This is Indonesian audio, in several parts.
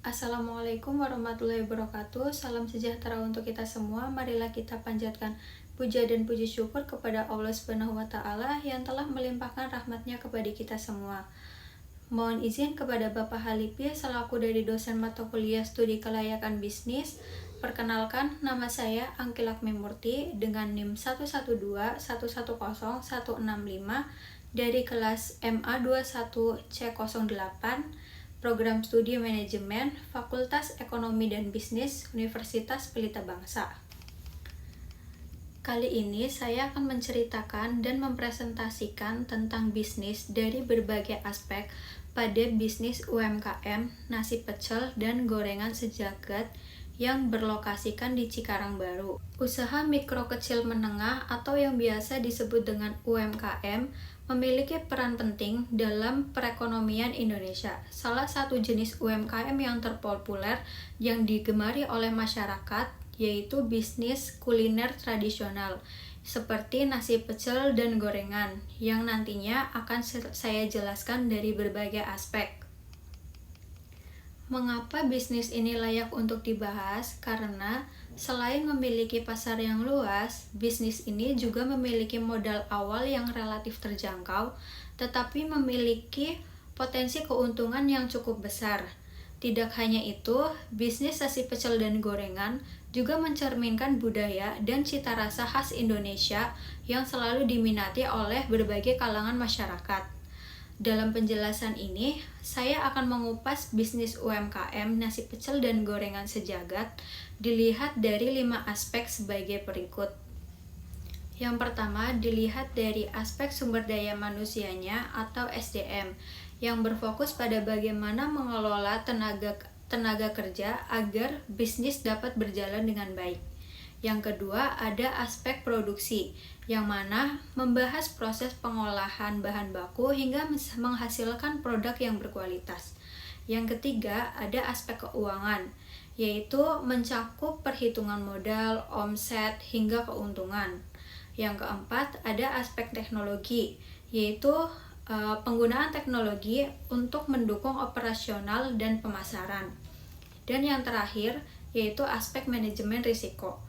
Assalamualaikum warahmatullahi wabarakatuh. Salam sejahtera untuk kita semua. Marilah kita panjatkan puja dan puji syukur kepada Allah Subhanahu wa Ta'ala yang telah melimpahkan rahmat-Nya kepada kita semua. Mohon izin kepada Bapak Halipi selaku dari dosen mata kuliah studi kelayakan bisnis. Perkenalkan, nama saya Angki Lakmi Murti dengan NIM 112110165 dari kelas MA 21C08 Program Studi Manajemen, Fakultas Ekonomi dan Bisnis, Universitas Pelita Bangsa. Kali ini saya akan menceritakan dan mempresentasikan tentang bisnis dari berbagai aspek pada bisnis UMKM, nasi pecel dan gorengan sejagat yang berlokasikan di Cikarang Baru. Usaha mikro kecil menengah atau yang biasa disebut dengan UMKM memiliki peran penting dalam perekonomian Indonesia. Salah satu jenis UMKM yang terpopuler yang digemari oleh masyarakat yaitu bisnis kuliner tradisional seperti nasi pecel dan gorengan yang nantinya akan saya jelaskan dari berbagai aspek. Mengapa bisnis ini layak untuk dibahas? Karena selain memiliki pasar yang luas, bisnis ini juga memiliki modal awal yang relatif terjangkau, tetapi memiliki potensi keuntungan yang cukup besar. Tidak hanya itu, bisnis nasi pecel dan gorengan juga mencerminkan budaya dan cita rasa khas Indonesia yang selalu diminati oleh berbagai kalangan masyarakat. Dalam penjelasan ini, saya akan mengupas bisnis UMKM nasi pecel dan gorengan sejagat dilihat dari 5 aspek sebagai berikut. Yang pertama, dilihat dari aspek sumber daya manusianya atau SDM, yang berfokus pada bagaimana mengelola tenaga kerja agar bisnis dapat berjalan dengan baik. Yang kedua, ada aspek produksi, yang mana membahas proses pengolahan bahan baku hingga menghasilkan produk yang berkualitas. Yang ketiga, ada aspek keuangan, yaitu mencakup perhitungan modal, omset, hingga keuntungan. Yang keempat, ada aspek teknologi, yaitu penggunaan teknologi untuk mendukung operasional dan pemasaran. Dan yang terakhir, yaitu aspek manajemen risiko.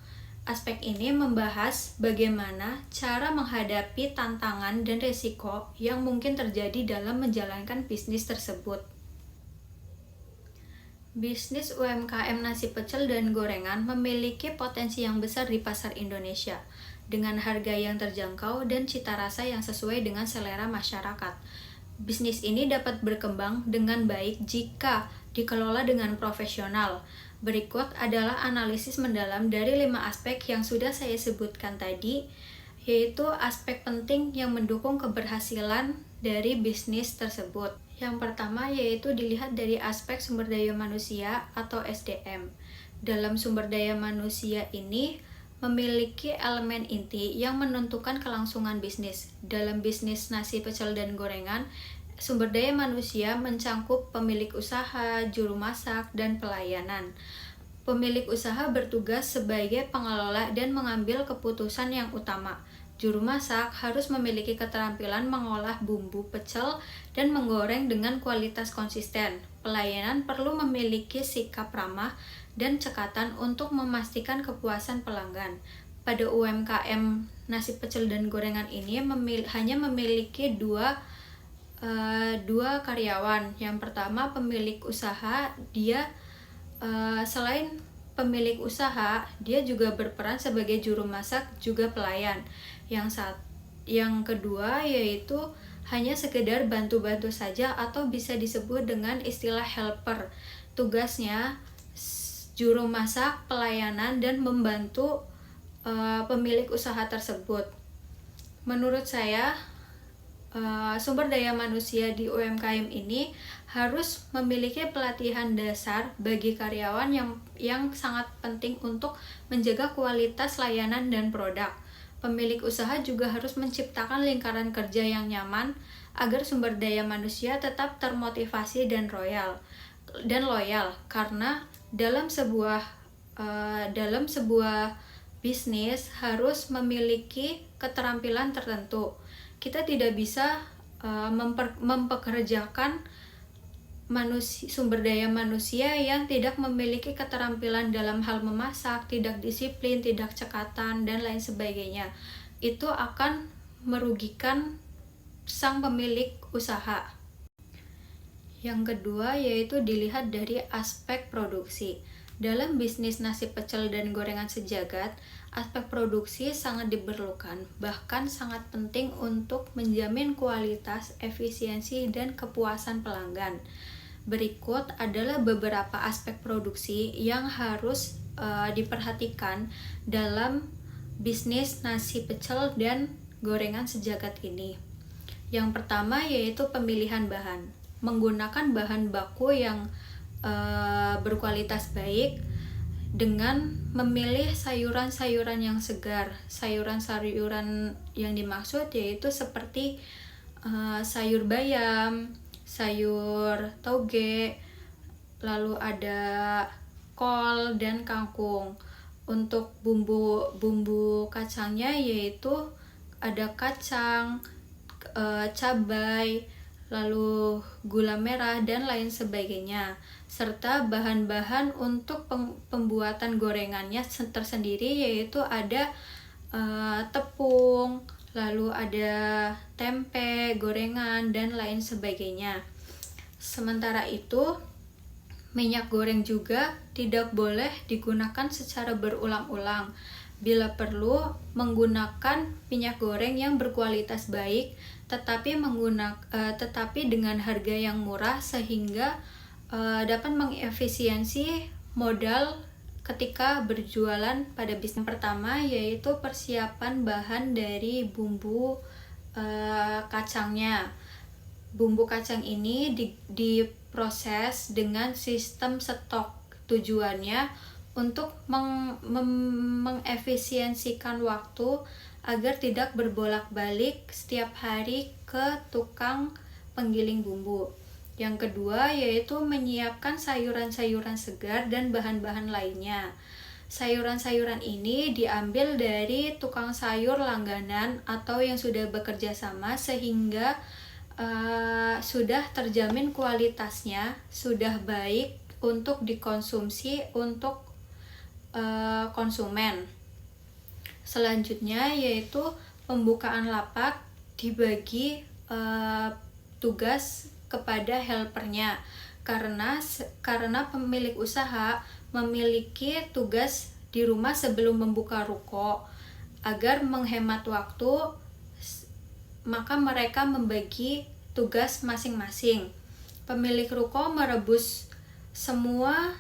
Aspek ini membahas bagaimana cara menghadapi tantangan dan risiko yang mungkin terjadi dalam menjalankan bisnis tersebut. Bisnis UMKM nasi pecel dan gorengan memiliki potensi yang besar di pasar Indonesia, dengan harga yang terjangkau dan cita rasa yang sesuai dengan selera masyarakat. Bisnis ini dapat berkembang dengan baik jika dikelola dengan profesional. Berikut adalah analisis mendalam dari 5 aspek yang sudah saya sebutkan tadi, yaitu aspek penting yang mendukung keberhasilan dari bisnis tersebut. Yang pertama yaitu dilihat dari aspek sumber daya manusia atau SDM. Dalam sumber daya manusia ini memiliki elemen inti yang menentukan kelangsungan bisnis. Dalam bisnis nasi pecel dan gorengan, sumber daya manusia mencakup pemilik usaha, juru masak, dan pelayanan. Pemilik usaha bertugas sebagai pengelola dan mengambil keputusan yang utama. Juru masak harus memiliki keterampilan mengolah bumbu pecel dan menggoreng dengan kualitas konsisten. Pelayanan perlu memiliki sikap ramah dan cekatan untuk memastikan kepuasan pelanggan. Pada UMKM nasi pecel dan gorengan ini hanya memiliki dua karyawan. Yang pertama, pemilik usaha, dia selain pemilik usaha, dia juga berperan sebagai juru masak juga pelayan. Yang kedua yaitu hanya sekedar bantu-bantu saja atau bisa disebut dengan istilah helper. Tugasnya juru masak, pelayanan, dan membantu pemilik usaha tersebut. Menurut saya, sumber daya manusia di UMKM ini harus memiliki pelatihan dasar bagi karyawan yang sangat penting untuk menjaga kualitas layanan dan produk. Pemilik usaha juga harus menciptakan lingkaran kerja yang nyaman agar sumber daya manusia tetap termotivasi dan loyal. Karena dalam sebuah bisnis harus memiliki keterampilan tertentu. Kita tidak bisa mempekerjakan sumber daya manusia yang tidak memiliki keterampilan dalam hal memasak, tidak disiplin, tidak cekatan, dan lain sebagainya. Itu akan merugikan sang pemilik usaha. Yang kedua yaitu dilihat dari aspek produksi. Dalam bisnis nasi pecel dan gorengan sejagat, aspek produksi sangat diperlukan, bahkan sangat penting untuk menjamin kualitas, efisiensi, dan kepuasan pelanggan. Berikut adalah beberapa aspek produksi yang harus diperhatikan dalam bisnis nasi pecel dan gorengan sejagat ini. Yang pertama yaitu pemilihan bahan. Menggunakan bahan baku yang berkualitas baik dengan memilih sayuran-sayuran yang segar. Sayuran-sayuran yang dimaksud yaitu seperti sayur bayam, sayur toge, lalu ada kol dan kangkung. Untuk bumbu kacangnya yaitu ada kacang, cabai, lalu gula merah dan lain sebagainya, serta bahan-bahan untuk pembuatan gorengannya tersendiri yaitu ada tepung, lalu ada tempe, gorengan, dan lain sebagainya. Sementara itu, minyak goreng juga tidak boleh digunakan secara berulang-ulang. Bila perlu, menggunakan minyak goreng yang berkualitas baik, tetapi dengan harga yang murah sehingga dapat mengefisiensi modal ketika berjualan pada bisnis. Pertama yaitu persiapan bahan dari bumbu kacangnya. Bumbu kacang ini diproses dengan sistem stok. Tujuannya untuk mengefisiensikan waktu agar tidak berbolak-balik setiap hari ke tukang penggiling bumbu. Yang kedua yaitu menyiapkan sayuran-sayuran segar dan bahan-bahan lainnya. Sayuran-sayuran ini diambil dari tukang sayur langganan atau yang sudah bekerja sama sehingga sudah terjamin kualitasnya, sudah baik untuk dikonsumsi untuk konsumen. Selanjutnya yaitu pembukaan lapak dibagi tugas kepada helpernya karena pemilik usaha memiliki tugas di rumah sebelum membuka ruko. Agar menghemat waktu, maka mereka membagi tugas masing-masing. Pemilik ruko merebus semua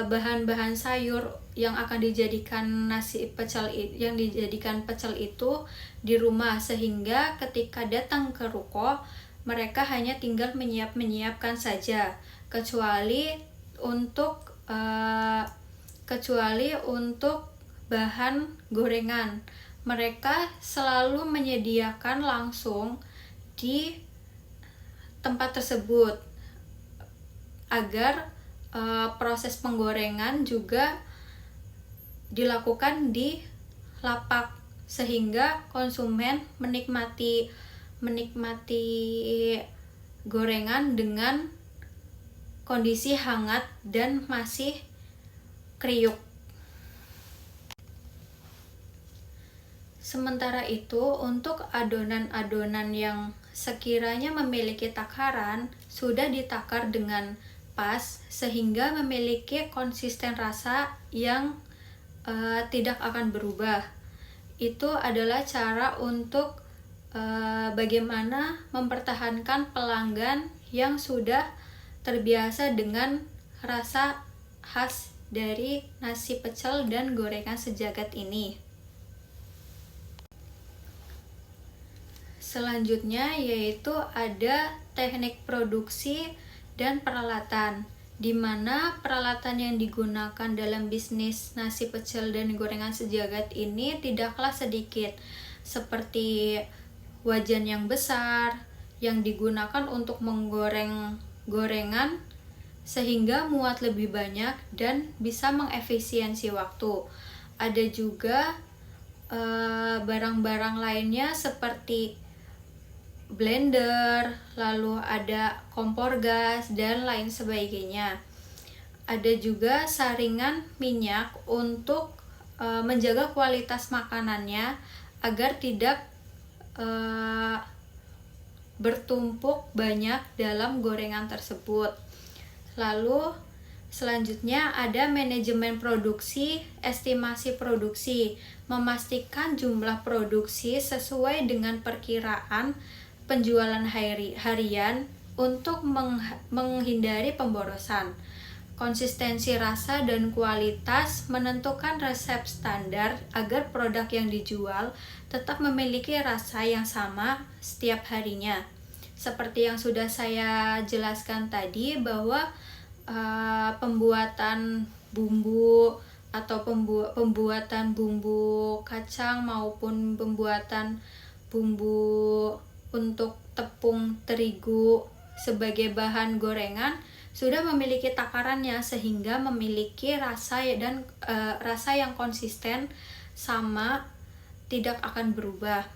bahan-bahan sayur yang akan dijadikan pecel itu di rumah, sehingga ketika datang ke ruko mereka hanya tinggal menyiapkan saja, kecuali untuk bahan gorengan. Mereka selalu menyediakan langsung di tempat tersebut agar proses penggorengan juga dilakukan di lapak sehingga konsumen menikmati gorengan dengan kondisi hangat dan masih kriuk. Sementara itu, untuk adonan-adonan yang sekiranya memiliki takaran sudah ditakar dengan pas sehingga memiliki konsisten rasa yang tidak akan berubah. Itu adalah cara untuk bagaimana mempertahankan pelanggan yang sudah terbiasa dengan rasa khas dari nasi pecel dan gorengan sejagat ini. Selanjutnya yaitu ada teknik produksi dan peralatan, di mana peralatan yang digunakan dalam bisnis nasi pecel dan gorengan sejagat ini tidaklah sedikit, seperti wajan yang besar yang digunakan untuk menggoreng gorengan sehingga muat lebih banyak dan bisa mengefisiensi waktu. Ada juga barang-barang lainnya seperti blender, lalu ada kompor gas, dan lain sebagainya. Ada juga saringan minyak untuk menjaga kualitas makanannya agar tidak bertumpuk banyak dalam gorengan tersebut. Lalu selanjutnya ada manajemen produksi, estimasi produksi, memastikan jumlah produksi sesuai dengan perkiraan penjualan harian untuk menghindari pemborosan. Konsistensi rasa dan kualitas, menentukan resep standar agar produk yang dijual tetap memiliki rasa yang sama setiap harinya. Seperti yang sudah saya jelaskan tadi, bahwa pembuatan bumbu atau pembuatan bumbu kacang maupun pembuatan bumbu untuk tepung terigu sebagai bahan gorengan sudah memiliki takarannya, sehingga memiliki rasa rasa yang konsisten sama, tidak akan berubah.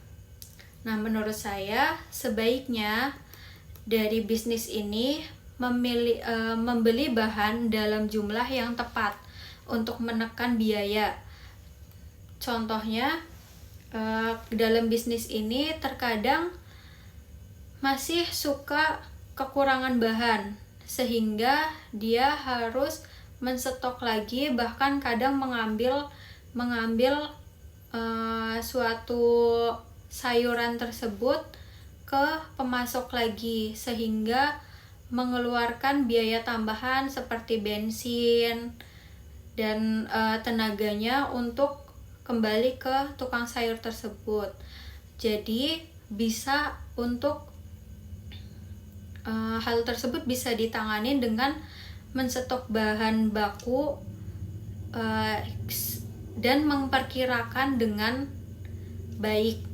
Nah, menurut saya sebaiknya dari bisnis ini membeli bahan dalam jumlah yang tepat untuk menekan biaya. Contohnya, dalam bisnis ini terkadang masih suka kekurangan bahan, sehingga dia harus menstok lagi, bahkan kadang mengambil suatu sayuran tersebut ke pemasok lagi, sehingga mengeluarkan biaya tambahan seperti bensin dan tenaganya untuk kembali ke tukang sayur tersebut. Jadi hal tersebut bisa ditangani dengan menstok bahan baku dan memperkirakan dengan baik.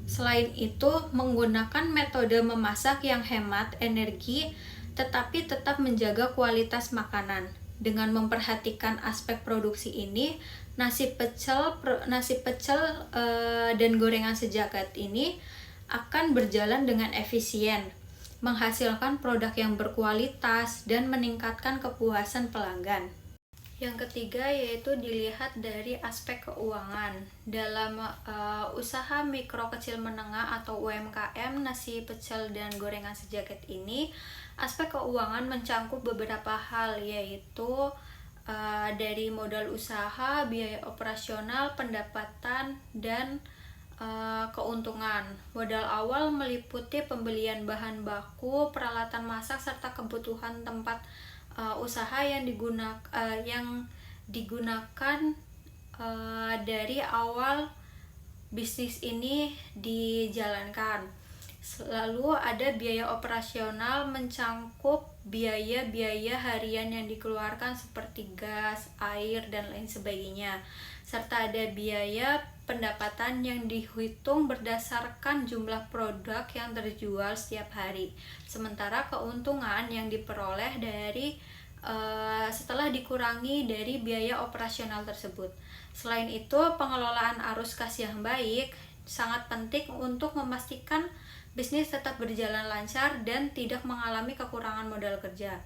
Selain itu, menggunakan metode memasak yang hemat energi tetapi tetap menjaga kualitas makanan. Dengan memperhatikan aspek produksi ini, nasi pecel dan gorengan sejagat ini akan berjalan dengan efisien, menghasilkan produk yang berkualitas dan meningkatkan kepuasan pelanggan. Yang ketiga yaitu dilihat dari aspek keuangan. Dalam usaha mikro kecil menengah atau UMKM nasi pecel dan gorengan sejagat ini, aspek keuangan mencangkup beberapa hal, yaitu dari modal usaha, biaya operasional, pendapatan, dan keuntungan. Modal awal meliputi pembelian bahan baku, peralatan masak, serta kebutuhan tempat usaha yang digunakan dari awal bisnis ini dijalankan. Lalu ada biaya operasional, mencangkup biaya-biaya harian yang dikeluarkan seperti gas, air, dan lain sebagainya. Serta ada biaya pendapatan yang dihitung berdasarkan jumlah produk yang terjual setiap hari. Sementara keuntungan yang diperoleh dari setelah dikurangi dari biaya operasional tersebut. Selain itu, pengelolaan arus kas yang baik sangat penting untuk memastikan bisnis tetap berjalan lancar dan tidak mengalami kekurangan modal kerja.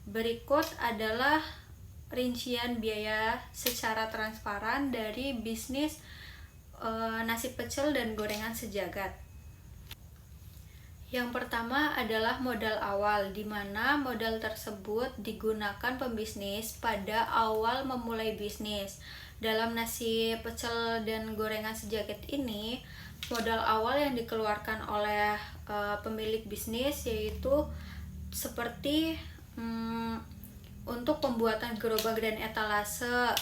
Berikut adalah rincian biaya secara transparan dari bisnis nasi pecel dan gorengan sejagat. Yang pertama adalah modal awal, di mana modal tersebut digunakan pembisnis pada awal memulai bisnis. Dalam nasi pecel dan gorengan sejagat ini, modal awal yang dikeluarkan oleh pemilik bisnis yaitu seperti untuk pembuatan gerobak dan etalase,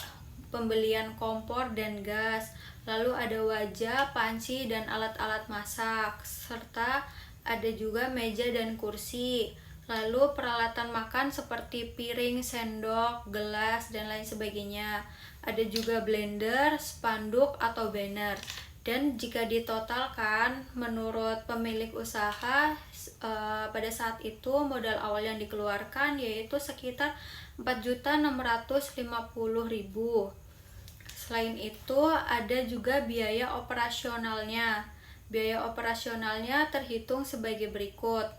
pembelian kompor dan gas, lalu ada wajan, panci, dan alat-alat masak, serta ada juga meja dan kursi, lalu peralatan makan seperti piring, sendok, gelas, dan lain sebagainya. Ada juga blender, spanduk, atau banner. Dan jika ditotalkan, menurut pemilik usaha, pada saat itu modal awal yang dikeluarkan yaitu sekitar 4.650.000. Selain itu, ada juga biaya operasionalnya. Biaya operasionalnya terhitung sebagai berikut.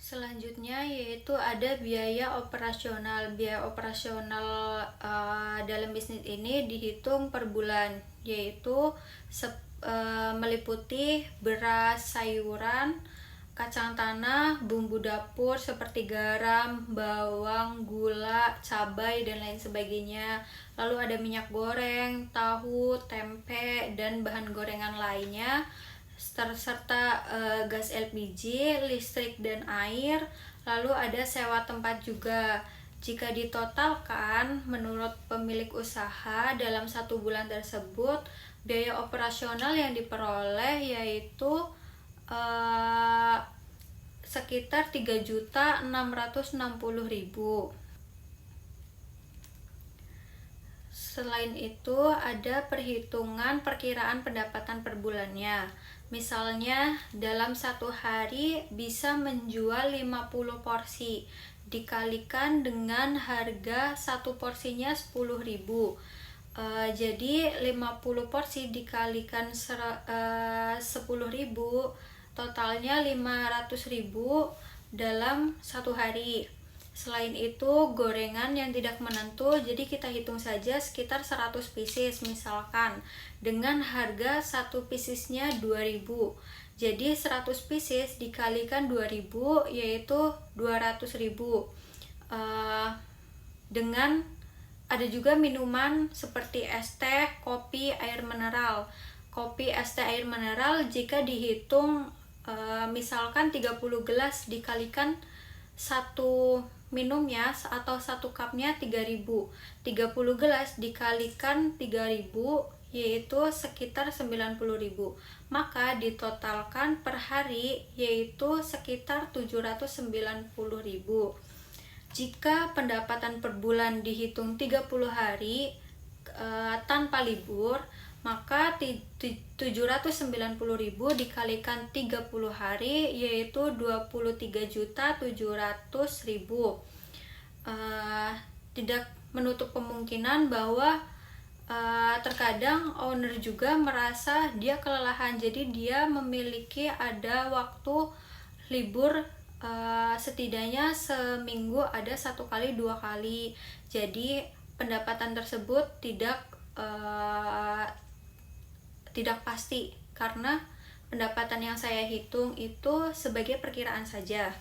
Selanjutnya yaitu ada biaya operasional. Biaya operasional dalam bisnis ini dihitung per bulan, yaitu meliputi beras, sayuran, kacang tanah, bumbu dapur seperti garam, bawang, gula, cabai, dan lain sebagainya. Lalu ada minyak goreng, tahu, tempe, dan bahan gorengan lainnya, serta gas LPG, listrik, dan air. Lalu ada sewa tempat juga. Jika ditotalkan, menurut pemilik usaha dalam 1 bulan tersebut, biaya operasional yang diperoleh yaitu sekitar 3.660.000. Selain itu, ada perkiraan pendapatan per bulannya. Misalnya, dalam 1 hari bisa menjual 50 porsi, dikalikan dengan harga 1 porsinya 10.000. Jadi 50 porsi dikalikan 10.000, totalnya 500.000 dalam 1 hari. Selain itu, gorengan yang tidak menentu, jadi kita hitung saja sekitar 100 pieces misalkan, dengan harga 1 piecesnya 2.000. Jadi 100 pieces dikalikan 2.000 yaitu 200.000. Dengan ada juga minuman seperti es teh, kopi, air mineral. Kopi, es teh, air mineral jika dihitung misalkan 30 gelas dikalikan 1 minumnya atau 1 cupnya 3.000. 30 gelas dikalikan 3.000 yaitu sekitar 90.000. Maka ditotalkan per hari yaitu sekitar 790.000. Jika pendapatan per bulan dihitung 30 hari tanpa libur, maka 790.000 dikalikan 30 hari yaitu 23.700.000. Tidak menutup kemungkinan bahwa terkadang owner juga merasa dia kelelahan, jadi dia memiliki ada waktu libur setidaknya seminggu ada 1 kali 2 kali. Jadi pendapatan tersebut tidak pasti, karena pendapatan yang saya hitung itu sebagai perkiraan saja.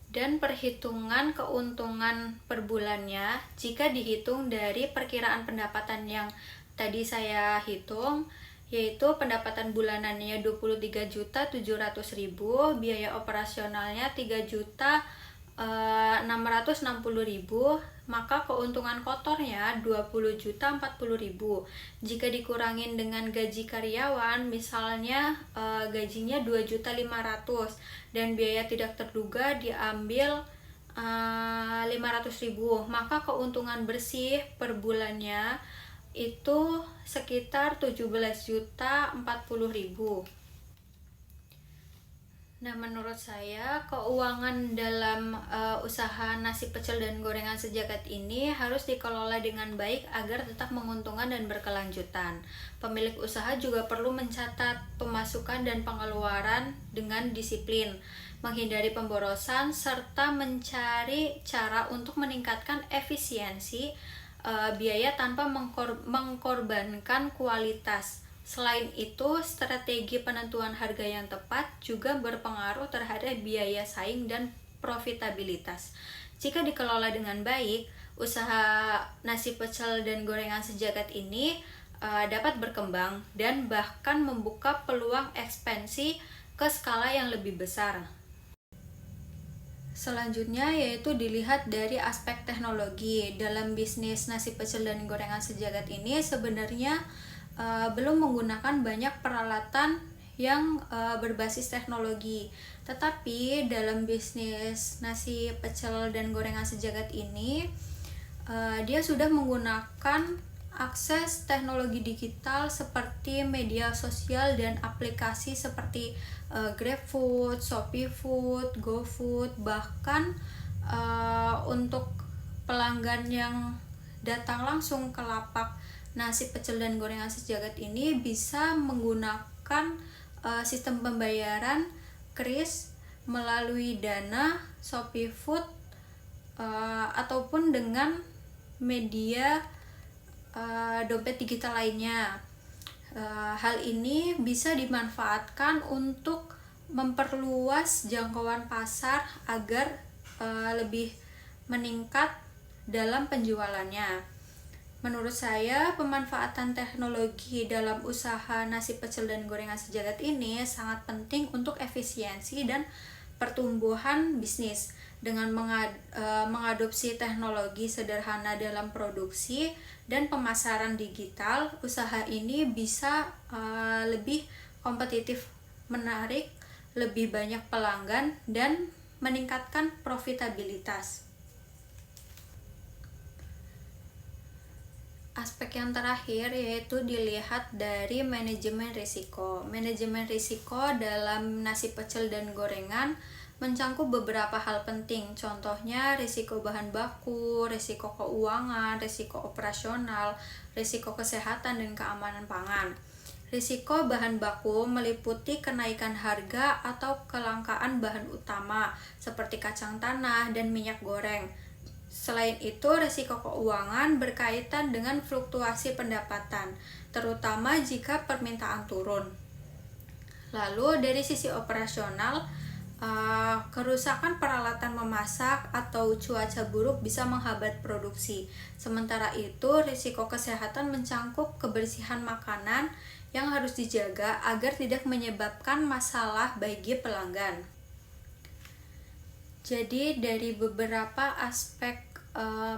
Dan perhitungan keuntungan per bulannya jika dihitung dari perkiraan pendapatan yang tadi saya hitung, yaitu pendapatan bulanannya 23.700.000, biaya operasionalnya 3.660.000, maka keuntungan kotornya 20.040.000. Jika dikurangin dengan gaji karyawan, misalnya gajinya 2.500.000 dan biaya tidak terduga diambil 500.000, maka keuntungan bersih per bulannya itu sekitar 17.040.000. Nah, menurut saya keuangan dalam usaha nasi pecel dan gorengan sejagat ini harus dikelola dengan baik agar tetap menguntungkan dan berkelanjutan. Pemilik usaha juga perlu mencatat pemasukan dan pengeluaran dengan disiplin, menghindari pemborosan, serta mencari cara untuk meningkatkan efisiensi biaya tanpa mengkorbankan kualitas. Selain itu, strategi penentuan harga yang tepat juga berpengaruh terhadap biaya saing dan profitabilitas. Jika dikelola dengan baik, usaha nasi pecel dan gorengan sejagat ini dapat berkembang dan bahkan membuka peluang ekspansi ke skala yang lebih besar. Selanjutnya yaitu dilihat dari aspek teknologi. Dalam bisnis nasi pecel dan gorengan sejagat ini sebenarnya belum menggunakan banyak peralatan yang berbasis teknologi. Tetapi dalam bisnis nasi pecel dan gorengan sejagat ini dia sudah menggunakan akses teknologi digital seperti media sosial dan aplikasi seperti GrabFood, ShopeeFood, GoFood, bahkan untuk pelanggan yang datang langsung ke lapak nasi pecel dan gorengan sejagat ini bisa menggunakan sistem pembayaran kris melalui Dana, Shopee Food, ataupun dengan media dompet digital lainnya. Hal ini bisa dimanfaatkan untuk memperluas jangkauan pasar agar lebih meningkat dalam penjualannya. Menurut saya, pemanfaatan teknologi dalam usaha nasi pecel dan gorengan sejagat ini sangat penting untuk efisiensi dan pertumbuhan bisnis. Dengan mengadopsi teknologi sederhana dalam produksi dan pemasaran digital, usaha ini bisa lebih kompetitif, menarik lebih banyak pelanggan, dan meningkatkan profitabilitas. Aspek yang terakhir yaitu dilihat dari manajemen risiko. Manajemen risiko dalam nasi pecel dan gorengan mencangkup beberapa hal penting. Contohnya risiko bahan baku, risiko keuangan, risiko operasional, risiko kesehatan dan keamanan pangan. Risiko bahan baku meliputi kenaikan harga atau kelangkaan bahan utama seperti kacang tanah dan minyak goreng. Selain itu, risiko keuangan berkaitan dengan fluktuasi pendapatan, terutama jika permintaan turun. Lalu dari sisi operasional, kerusakan peralatan memasak atau cuaca buruk bisa menghambat produksi. Sementara itu, risiko kesehatan mencangkup kebersihan makanan yang harus dijaga agar tidak menyebabkan masalah bagi pelanggan. Jadi dari beberapa aspek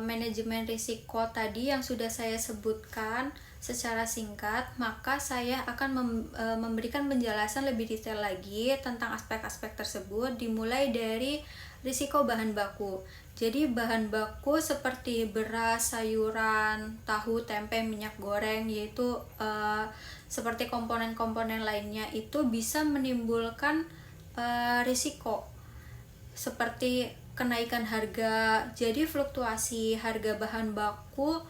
manajemen risiko tadi yang sudah saya sebutkan secara singkat, maka saya akan memberikan penjelasan lebih detail lagi tentang aspek-aspek tersebut, dimulai dari risiko bahan baku. Jadi bahan baku seperti beras, sayuran, tahu, tempe, minyak goreng, yaitu seperti komponen-komponen lainnya itu bisa menimbulkan risiko seperti kenaikan harga. Jadi fluktuasi harga bahan baku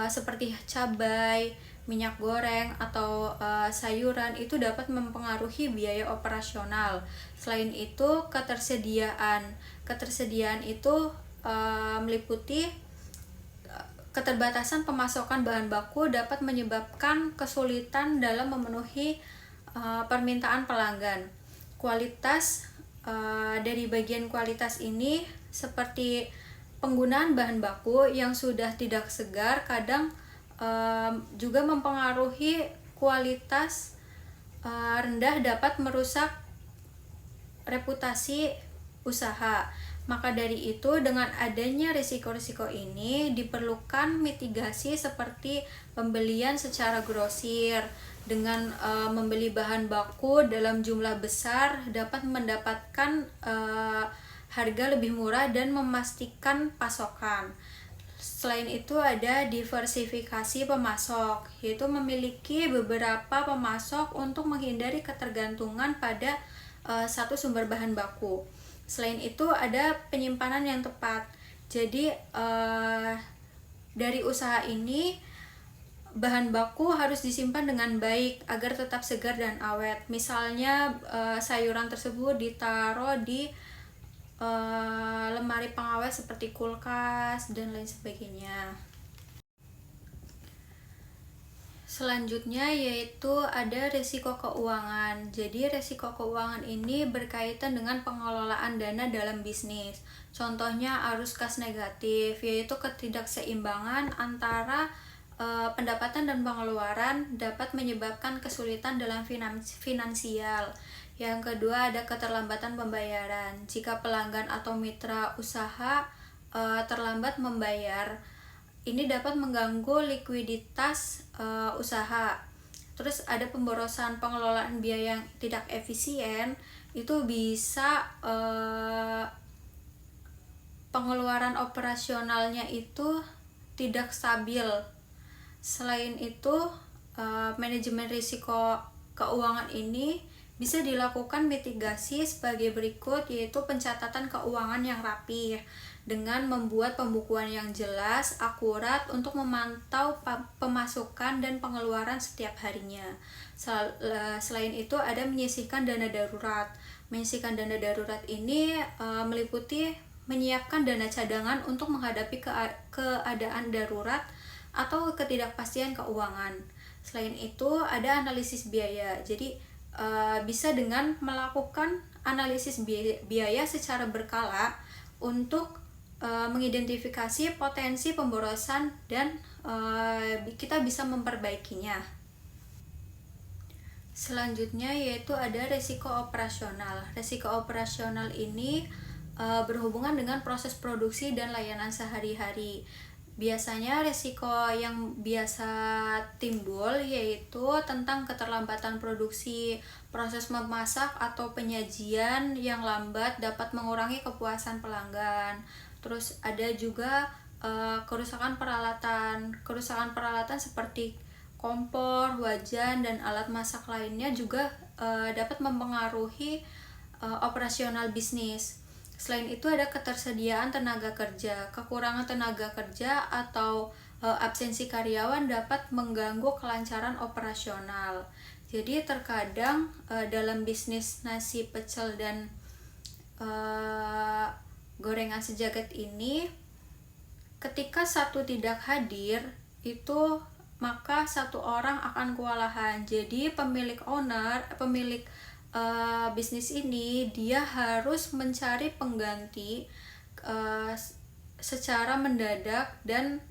seperti cabai, minyak goreng, atau sayuran itu dapat mempengaruhi biaya operasional. Selain itu, ketersediaan itu meliputi keterbatasan pemasokan bahan baku dapat menyebabkan kesulitan dalam memenuhi permintaan pelanggan. Kualitas dari bagian kualitas ini seperti penggunaan bahan baku yang sudah tidak segar kadang juga mempengaruhi kualitas rendah, dapat merusak reputasi usaha. Maka dari itu, dengan adanya risiko-risiko ini diperlukan mitigasi seperti pembelian secara grosir. Dengan membeli bahan baku dalam jumlah besar dapat mendapatkan harga lebih murah dan memastikan pasokan. Selain itu ada diversifikasi pemasok, yaitu memiliki beberapa pemasok untuk menghindari ketergantungan pada satu sumber bahan baku. Selain itu ada penyimpanan yang tepat. Jadi dari usaha ini bahan baku harus disimpan dengan baik agar tetap segar dan awet. Misalnya sayuran tersebut ditaruh di lemari pengawet seperti kulkas dan lain sebagainya. Selanjutnya yaitu ada risiko keuangan. Jadi risiko keuangan ini berkaitan dengan pengelolaan dana dalam bisnis. Contohnya arus kas negatif, yaitu ketidakseimbangan antara pendapatan dan pengeluaran dapat menyebabkan kesulitan dalam finansial. Yang kedua ada keterlambatan pembayaran. Jika pelanggan atau mitra usaha terlambat membayar, ini dapat mengganggu likuiditas usaha. Terus ada pemborosan, pengelolaan biaya yang tidak efisien, itu bisa pengeluaran operasionalnya itu tidak stabil. Selain itu, manajemen risiko keuangan ini Bisa dilakukan mitigasi sebagai berikut, yaitu pencatatan keuangan yang rapih dengan membuat pembukuan yang jelas, akurat untuk memantau pemasukan dan pengeluaran setiap harinya. Selain itu ada menyisihkan dana darurat. Menyisihkan dana darurat ini meliputi menyiapkan dana cadangan untuk menghadapi keadaan darurat atau ketidakpastian keuangan. Selain itu ada analisis biaya. Jadi bisa dengan melakukan analisis biaya secara berkala untuk mengidentifikasi potensi pemborosan dan kita bisa memperbaikinya. Selanjutnya yaitu ada resiko operasional. Resiko operasional ini berhubungan dengan proses produksi dan layanan sehari-hari. Biasanya resiko yang biasa timbul yaitu tentang keterlambatan produksi, proses memasak atau penyajian yang lambat dapat mengurangi kepuasan pelanggan. Terus ada juga kerusakan peralatan seperti kompor, wajan, dan alat masak lainnya juga dapat mempengaruhi operasional bisnis. Selain itu ada ketersediaan tenaga kerja. Kekurangan tenaga kerja atau absensi karyawan dapat mengganggu kelancaran operasional. Jadi terkadang dalam bisnis nasi pecel dan gorengan sejagat ini, ketika satu tidak hadir, itu maka satu orang akan kewalahan. Jadi pemilik bisnis ini dia harus mencari pengganti secara mendadak, dan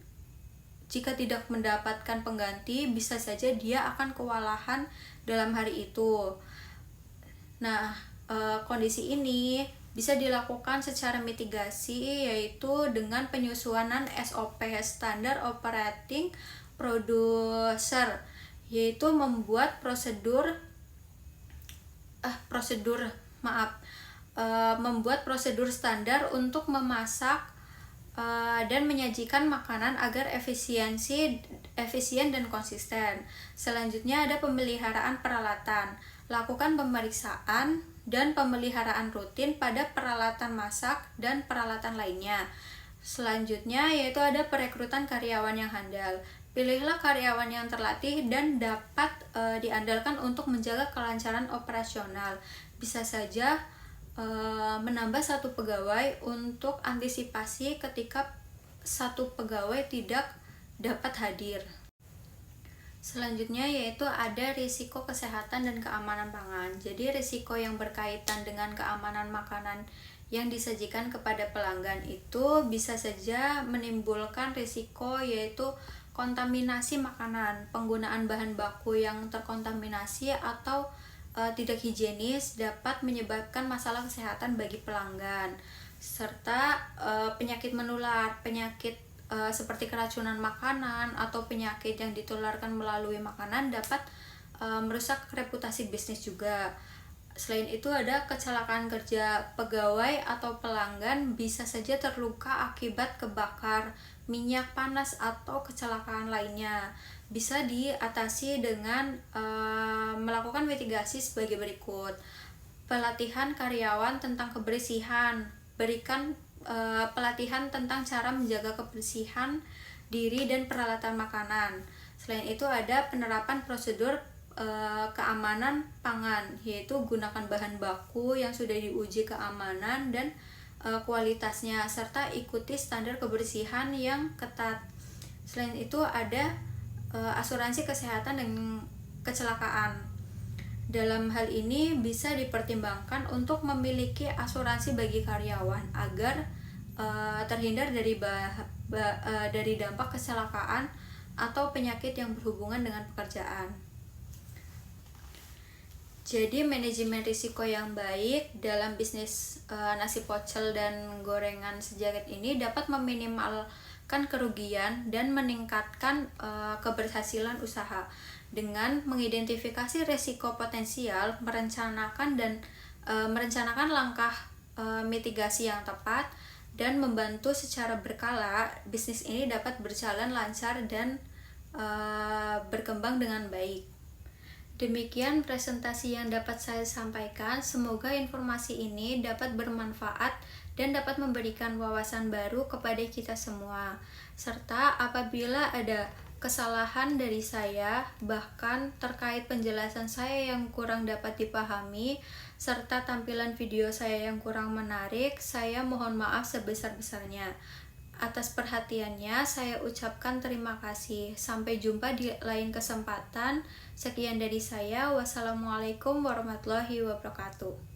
jika tidak mendapatkan pengganti bisa saja dia akan kewalahan dalam hari itu. Nah, kondisi ini bisa dilakukan secara mitigasi, yaitu dengan penyusunan SOP (Standard Operating Procedure), yaitu membuat membuat prosedur standar untuk memasak dan menyajikan makanan agar efisien dan konsisten. Selanjutnya ada pemeliharaan peralatan. Lakukan pemeriksaan dan pemeliharaan rutin pada peralatan masak dan peralatan lainnya. Selanjutnya yaitu ada perekrutan karyawan yang handal. Pilihlah karyawan yang terlatih dan dapat diandalkan untuk menjaga kelancaran operasional. Bisa saja menambah satu pegawai untuk antisipasi ketika satu pegawai tidak dapat hadir. Selanjutnya yaitu ada risiko kesehatan dan keamanan pangan. Jadi risiko yang berkaitan dengan keamanan makanan yang disajikan kepada pelanggan itu bisa saja menimbulkan risiko, yaitu kontaminasi makanan, penggunaan bahan baku yang terkontaminasi atau tidak higienis dapat menyebabkan masalah kesehatan bagi pelanggan, serta penyakit menular, seperti keracunan makanan atau penyakit yang ditularkan melalui makanan dapat merusak reputasi bisnis juga. Selain itu ada kecelakaan kerja. Pegawai atau pelanggan bisa saja terluka akibat kebakar, minyak panas atau kecelakaan lainnya. Bisa diatasi dengan melakukan mitigasi sebagai berikut. Pelatihan karyawan tentang kebersihan. Berikan pelatihan tentang cara menjaga kebersihan diri dan peralatan makanan. Selain itu ada penerapan prosedur keamanan pangan, yaitu gunakan bahan baku yang sudah diuji keamanan dan kualitasnya, serta ikuti standar kebersihan yang ketat. Selain itu ada asuransi kesehatan dan kecelakaan. Dalam hal ini bisa dipertimbangkan untuk memiliki asuransi bagi karyawan agar terhindar dari dampak kecelakaan atau penyakit yang berhubungan dengan pekerjaan. Jadi manajemen risiko yang baik dalam bisnis nasi pocel dan gorengan sejagat ini dapat meminimalkan kerugian dan meningkatkan keberhasilan usaha dengan mengidentifikasi risiko potensial, merencanakan langkah mitigasi yang tepat, dan membantu secara berkala. Bisnis ini dapat berjalan lancar dan berkembang dengan baik. Demikian presentasi yang dapat saya sampaikan. Semoga informasi ini dapat bermanfaat dan dapat memberikan wawasan baru kepada kita semua. Serta apabila ada kesalahan dari saya, bahkan terkait penjelasan saya yang kurang dapat dipahami, serta tampilan video saya yang kurang menarik, saya mohon maaf sebesar-besarnya. Atas perhatiannya, saya ucapkan terima kasih. Sampai jumpa di lain kesempatan. Sekian dari saya. Wassalamualaikum warahmatullahi wabarakatuh.